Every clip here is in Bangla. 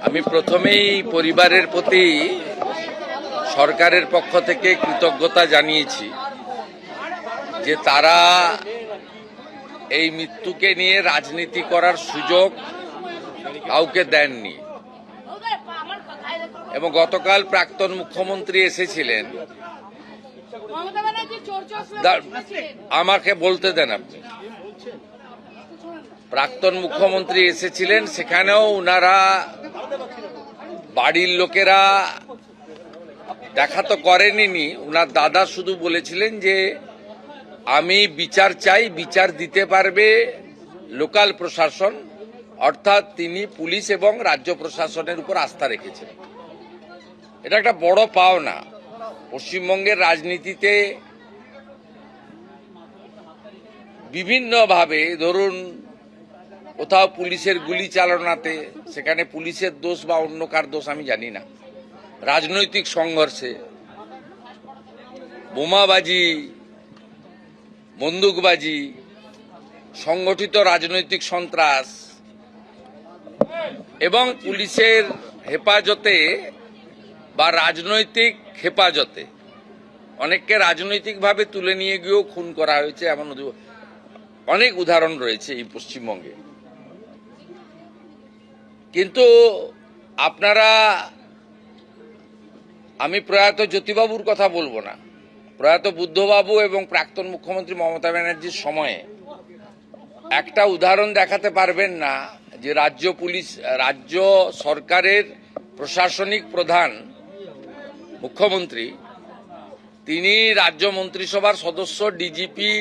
আমি প্রথমেই পরিবারের প্রতি সরকারের পক্ষ থেকে কৃতজ্ঞতা জানিয়েছি যে তারা এই মৃত্যুকে নিয়ে রাজনীতি করার সুযোগ কাউকে দেননি। এবং গতকাল প্রাক্তন মুখ্যমন্ত্রী এসেছিলেন, আমাকে বলতে দেন আপনি। প্রাক্তন মুখ্যমন্ত্রী এসেছিলেন, সেখানেও উনারা বাড়ির লোকেরা দেখা তো করেনি। উনার দাদা শুধু বলেছিলেন যে আমি বিচার চাই, বিচার দিতে পারবে লোকাল প্রশাসন, অর্থাৎ তিনি পুলিশ এবং রাজ্য প্রশাসনের উপর আস্থা রেখেছেন। এটা একটা বড় পাওনা। পশ্চিমবঙ্গের রাজনীতিতে বিভিন্নভাবে, ধরুন কোথাও পুলিশের গুলি চালনাতে, সেখানে পুলিশের দোষ বা অন্য কার দোষ আমি জানি না, রাজনৈতিক সংঘর্ষে, বোমাবাজি, বন্দুকবাজি, সংগঠিত রাজনৈতিক সন্ত্রাস এবং পুলিশের হেফাজতে বা রাজনৈতিক হেফাজতে অনেককে রাজনৈতিকভাবে তুলে নিয়ে গিয়েও খুন করা হয়েছে, এমন অনেক উদাহরণ রয়েছে এই পশ্চিমবঙ্গে। কিন্তু আপনারা, আমি প্রয়াত জ্যোতিবাবুর কথা বলবো না, প্রয়াত বুদ্ধবাবু এবং প্রাক্তন মুখ্যমন্ত্রী মমতা ব্যানার্জির সময়ে একটা উদাহরণ দেখাতে পারবেন না যে রাজ্য সরকারের প্রশাসনিক প্রধান মুখ্যমন্ত্রী, তিনি রাজ্য মন্ত্রিসভার সদস্য ডিজিপি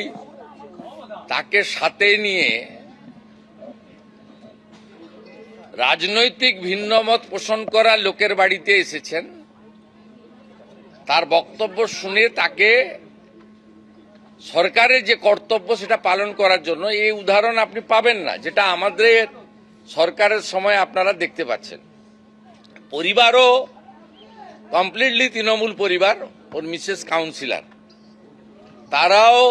তাকে সাথে নিয়ে রাজনৈতিক ভিন্নমত পোষণ করা লোকের বাড়িতে এসেছেন, তার বক্তব্য শুনে তাকে সরকারের যে কর্তব্য সেটা পালন করার জন্য। এই উদাহরণ আপনি পাবেন না, যেটা আমাদের সরকারের সময় আপনারা দেখতে পাচ্ছেন। পরিবারও কমপ্লিটলি তৃণমূল পরিবার, ওর মিসেস কাউন্সিলর, তারাও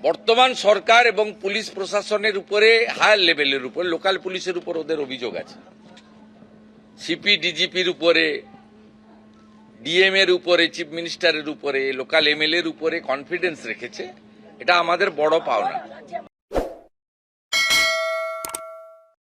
বর্তমান সরকার এবং পুলিশ প্রশাসনের উপরে, হায়ার লেভেলের উপর, লোকাল পুলিশের উপর ওদের অভিযোগ আছে, সিপি ডিজিপির উপরে, ডিএম এর উপরে, চিফ মিনিস্টারের উপরে, লোকাল এমএলএ এর উপরে কনফিডেন্স রেখেছে। এটা আমাদের বড় পাওনা।